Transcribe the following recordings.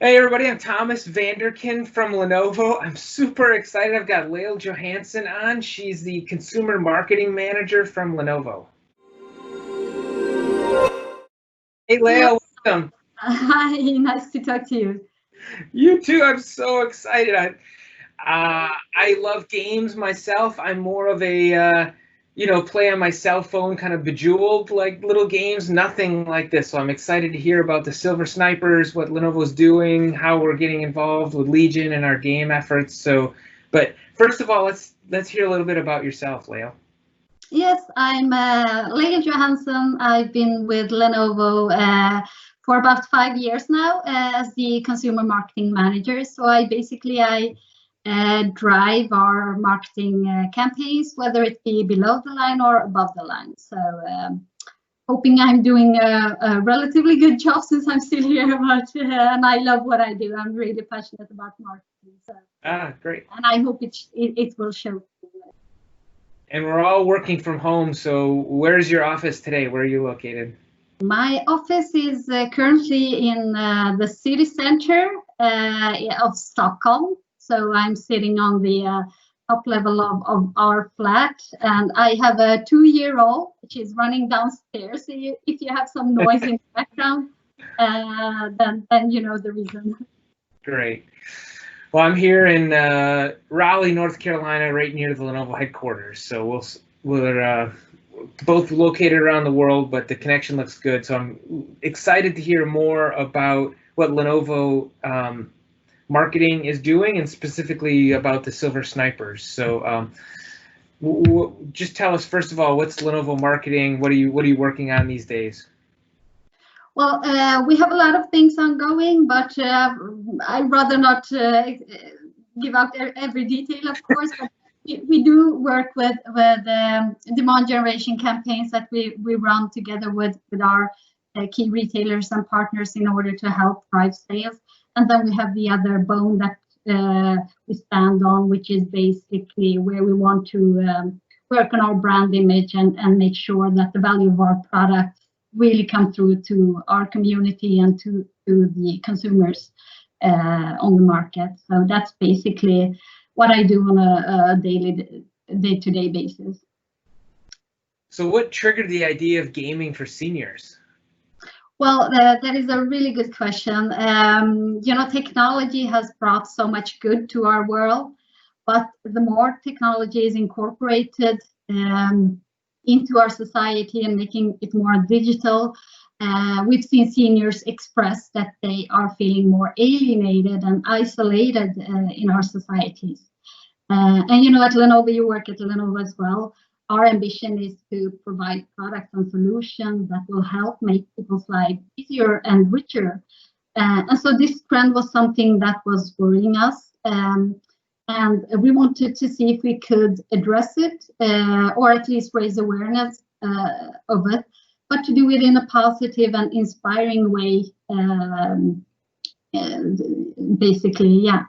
Hey everybody, I'm Thomas Vanderkin from Lenovo. I'm super excited. I've got Lale Johansson on. She's the Consumer Marketing Manager from Lenovo. Hey Hello. Lale, welcome. Hi, nice to talk to you. You too. I'm so excited. I love games myself. I'm more of a play on my cell phone, kind of bejeweled like little games. Nothing like this. So I'm excited to hear about the Silver Snipers, what Lenovo's doing, how we're getting involved with Legion and our game efforts. But first of all, let's hear a little bit about yourself, Leo. Yes, I'm Lale Johansson. I've been with Lenovo for about 5 years now as the consumer marketing manager. So I drive our marketing campaigns, whether it be below the line or above the line. So hoping I'm doing a relatively good job since I'm still here, and I love what I do. I'm really passionate about marketing. So, Great. and I hope it will show. And we're all working from home. So where's your office today? Where are you located? My office is currently in the city center of Stockholm. So I'm sitting on the top level of our flat, and I have a 2-year-old, which is running downstairs. So if you have some noise in the background, then you know the reason. Great. Well, I'm here in Raleigh, North Carolina, right near the Lenovo headquarters. So we're both located around the world, but the connection looks good. So I'm excited to hear more about what Lenovo marketing is doing, and specifically about the Silver Snipers. So just tell us, first of all, what's Lenovo marketing? What are you working on these days? Well, we have a lot of things ongoing, but I'd rather not give out every detail, of course. But we do work with demand generation campaigns that we run together with our key retailers and partners in order to help drive sales. And then we have the other bone that we stand on, which is basically where we want to work on our brand image and make sure that the value of our product really come through to our community and to the consumers on the market. So that's basically what I do on a day-to-day basis. So what triggered the idea of gaming for seniors? Well, that is a really good question. Technology has brought so much good to our world, but the more technology is incorporated into our society and making it more digital, we've seen seniors express that they are feeling more alienated and isolated in our societies. And at Lenovo, you work at Lenovo as well. Our ambition is to provide products and solutions that will help make people's lives easier and richer. And so this trend was something that was worrying us. And we wanted to see if we could address it or at least raise awareness of it, but to do it in a positive and inspiring way, basically, yeah.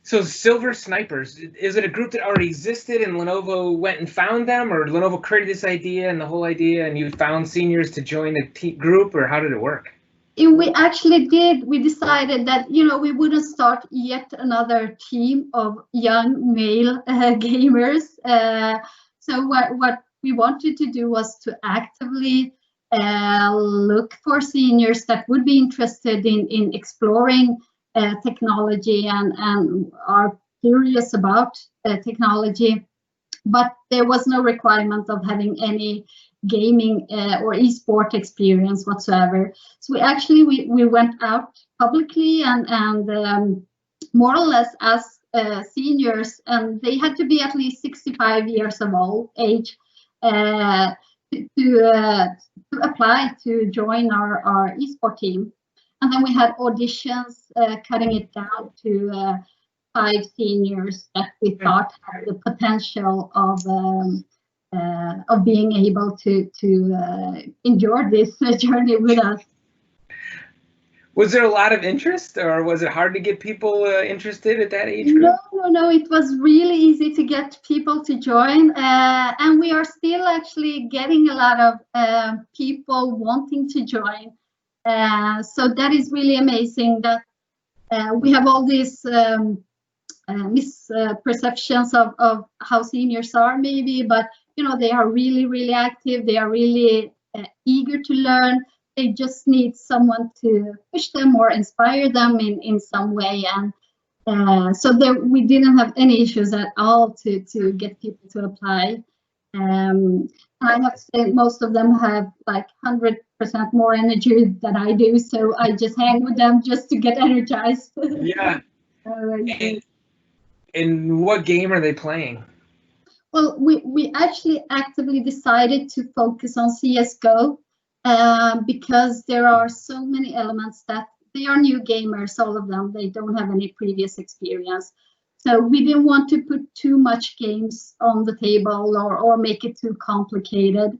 So Silver Snipers, is it a group that already existed and Lenovo went and found them, or Lenovo created this idea and the whole idea and you found seniors to join the group, or how did it work? We actually did. We decided that we wouldn't start yet another team of young male gamers. So what we wanted to do was to actively look for seniors that would be interested in exploring technology and are curious about technology, but there was no requirement of having any gaming or esport experience whatsoever. So we went out publicly and more or less as seniors, and they had to be at least 65 years of age to apply to join our esport team. And then we had auditions, cutting it down to 5 seniors that we thought had the potential of being able to endure this journey with us. Was there a lot of interest, or was it hard to get people interested at that age group? No, it was really easy to get people to join, and we are still actually getting a lot of people wanting to join. So that is really amazing that we have all these misperceptions of how seniors are maybe, but they are really, really active. They are really eager to learn. They just need someone to push them or inspire them in some way. And so we didn't have any issues at all to get people to apply. I have to say most of them have like 100% more energy than I do, so I just hang with them just to get energized. Yeah. And what game are they playing? Well, we actually actively decided to focus on CSGO because there are so many elements that they are new gamers, all of them. They don't have any previous experience. So we didn't want to put too much games on the table or make it too complicated.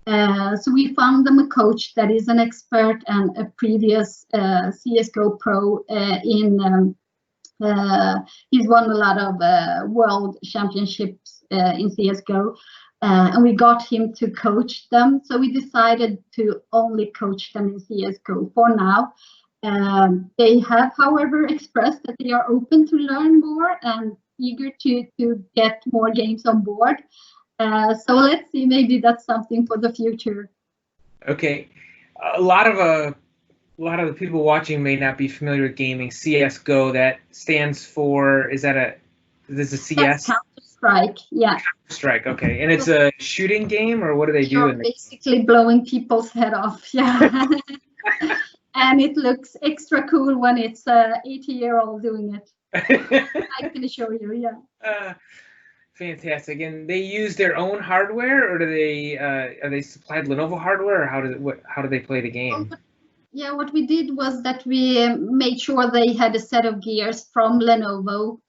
So we found them a coach that is an expert and a previous CSGO pro he's won a lot of world championships in CSGO, and we got him to coach them. So we decided to only coach them in CSGO for now. They have, however, expressed that they are open to learn more and eager to get more games on board. So let's see, maybe that's something for the future. Okay, a lot of the people watching may not be familiar with gaming. CS:GO, that stands for, is a CS? Counter-Strike, yeah. Counter-Strike, okay. And it's a shooting game, or what do they do? You're basically blowing people's head off, yeah. And it looks extra cool when it's an 80-year-old doing it. I can assure you, yeah. Fantastic. And they use their own hardware, or do they are they supplied Lenovo hardware, or how do they play the game? Yeah, what we did was that we made sure they had a set of gears from Lenovo,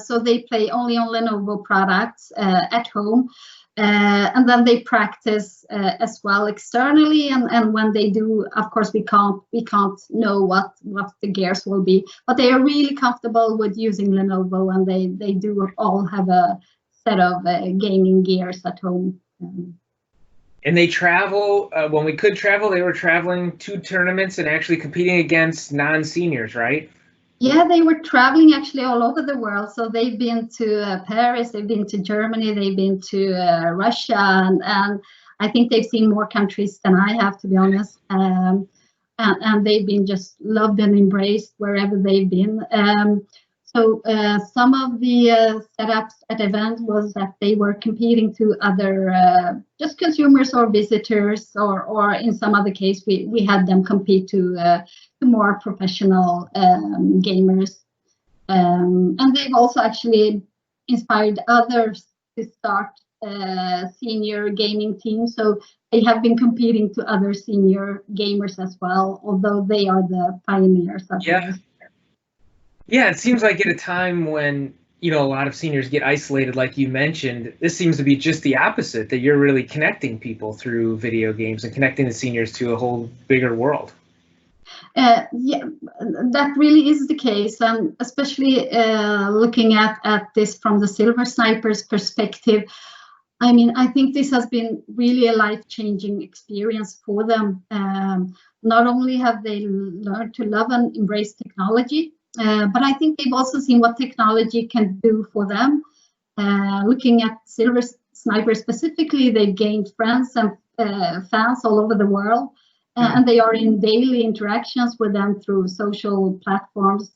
so they play only on Lenovo products at home, and then they practice as well externally. And when they do, of course, we can't know what the gears will be, but they are really comfortable with using Lenovo, and they do all have a set of gaming gears at home. And they travel, when we could travel, they were traveling to tournaments and actually competing against non-seniors, right? Yeah, they were traveling actually all over the world. So they've been to Paris, they've been to Germany, they've been to Russia, and I think they've seen more countries than I have, to be honest. And they've been just loved and embraced wherever they've been. So some of the setups at event was that they were competing to other just consumers or visitors, or in some other case we had them compete to more professional gamers, and they've also actually inspired others to start senior gaming teams. So they have been competing to other senior gamers as well, although they are the pioneers of this. Yeah, it seems like at a time when, a lot of seniors get isolated, like you mentioned, this seems to be just the opposite, that you're really connecting people through video games and connecting the seniors to a whole bigger world. Yeah, that really is the case, and especially looking at this from the Silver Snipers perspective. I mean, I think this has been really a life-changing experience for them. Not only have they learned to love and embrace technology, but I think they've also seen what technology can do for them. Looking at Silver Sniper specifically, they've gained friends and fans all over the world, and they are in daily interactions with them through social platforms.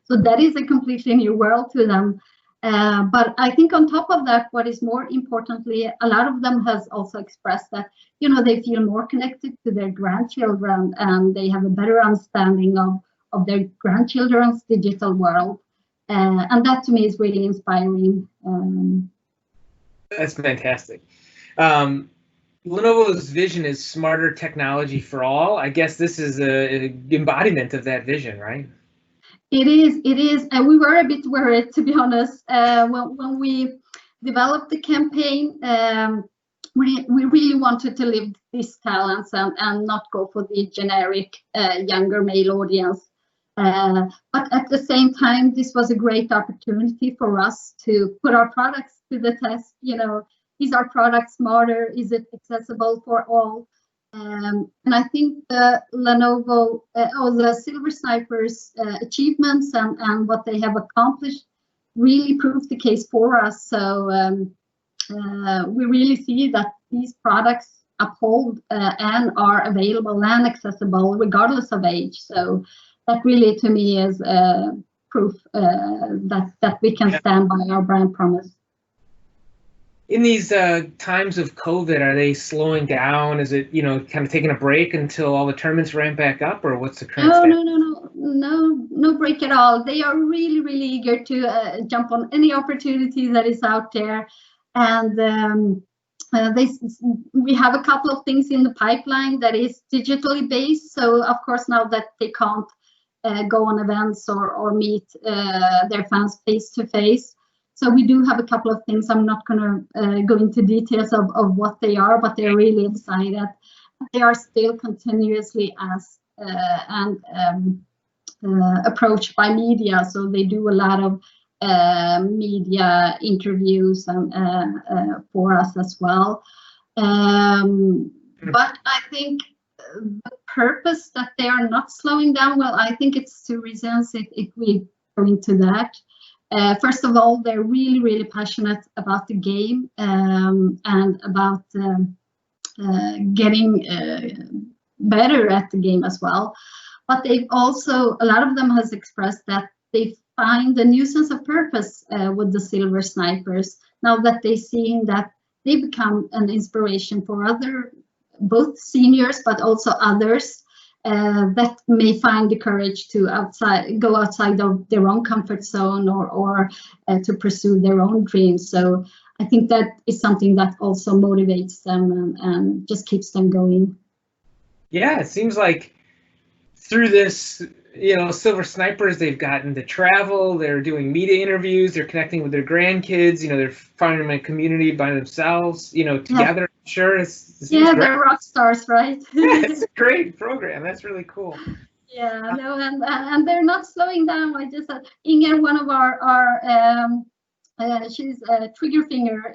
So that is a completely new world to them. But I think on top of that, what is more importantly, a lot of them has also expressed that, they feel more connected to their grandchildren, and they have a better understanding of their grandchildren's digital world. And that to me is really inspiring. That's fantastic. Lenovo's vision is smarter technology for all. I guess this is an embodiment of that vision, right? It is. And we were a bit worried, to be honest, when we developed the campaign. We really wanted to live these talents and not go for the generic younger male audience. But at the same time, this was a great opportunity for us to put our products to the test. Is our product smarter? Is it accessible for all? And I think the Lenovo or the Silver Snipers achievements and what they have accomplished really proved the case for us. So we really see that these products uphold and are available and accessible regardless of age. So that really, to me, is proof that we can stand by our brand promise. In these times of COVID, are they slowing down? Is it, kind of taking a break until all the tournaments ramp back up, or what's the current status? No break at all. They are really, really eager to jump on any opportunity that is out there. And we have a couple of things in the pipeline that is digitally based. So of course, now that they can't go on events or meet their fans face to face. So we do have a couple of things. I'm not going to go into details of what they are, but they're really excited. They are still continuously asked and approached by media. So they do a lot of media interviews and for us as well. But I think the purpose that they are not slowing down, well, I think it's two reasons if we go into that. First of all, they're really, really passionate about the game and about getting better at the game as well. But they've also, a lot of them has expressed that they find a new sense of purpose with the Silver Snipers, now that they've seen that they become an inspiration for other, both seniors, but also others that may find the courage to go outside of their own comfort zone or to pursue their own dreams. So I think that is something that also motivates them and just keeps them going. Yeah, it seems like through this, Silver Snipers, they've gotten to travel, they're doing media interviews, they're connecting with their grandkids, they're finding a community by themselves, together. Yeah. Sure. They're rock stars, right? Yeah, it's a great program. That's really cool. Yeah, no, and they're not slowing down. I just said Inger, one of our she's a trigger finger.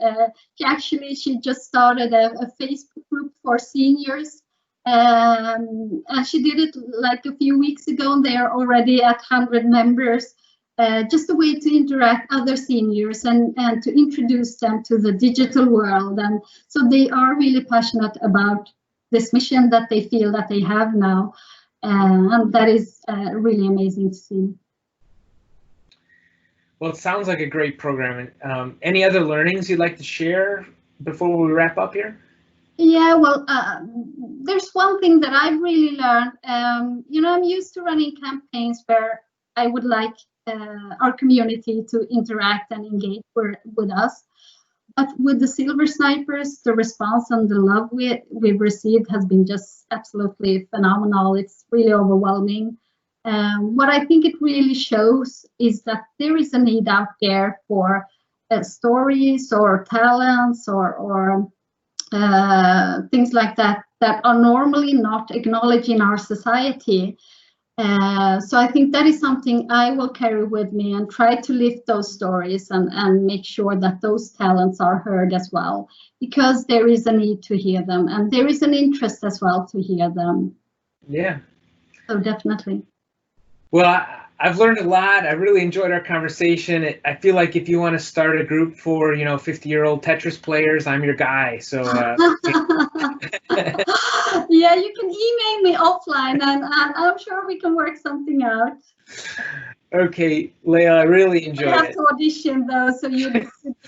She just started a Facebook group for seniors. And she did it like a few weeks ago, and they are already at 100 members. Just a way to interact other seniors and to introduce them to the digital world. And so they are really passionate about this mission that they feel that they have now. And that is really amazing to see. Well, it sounds like a great program. Any other learnings you'd like to share before we wrap up here? Yeah, well, there's one thing that I've really learned. I'm used to running campaigns where I would like our community to interact and engage with us. But with the Silver Snipers, the response and the love we've received has been just absolutely phenomenal. It's really overwhelming. What I think it really shows is that there is a need out there for stories or talents or things like that are normally not acknowledged in our society. So I think that is something I will carry with me and try to lift those stories and make sure that those talents are heard as well, because there is a need to hear them and there is an interest as well to hear them. Yeah. So definitely. Well, I've learned a lot. I really enjoyed our conversation. I feel like if you want to start a group for, 50-year-old Tetris players, I'm your guy. So yeah, you can email me offline and I'm sure we can work something out. Okay, Lale, I really enjoyed it. You have to audition though, so you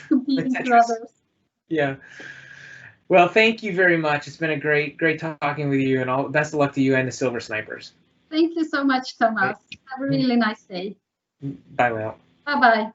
compete with others. Yeah. Well, thank you very much. It's been a great talking with you, and all best of luck to you and the Silver Snipers. Thank you so much, Thomas. Have a really nice day. Bye, Lale. Bye-bye.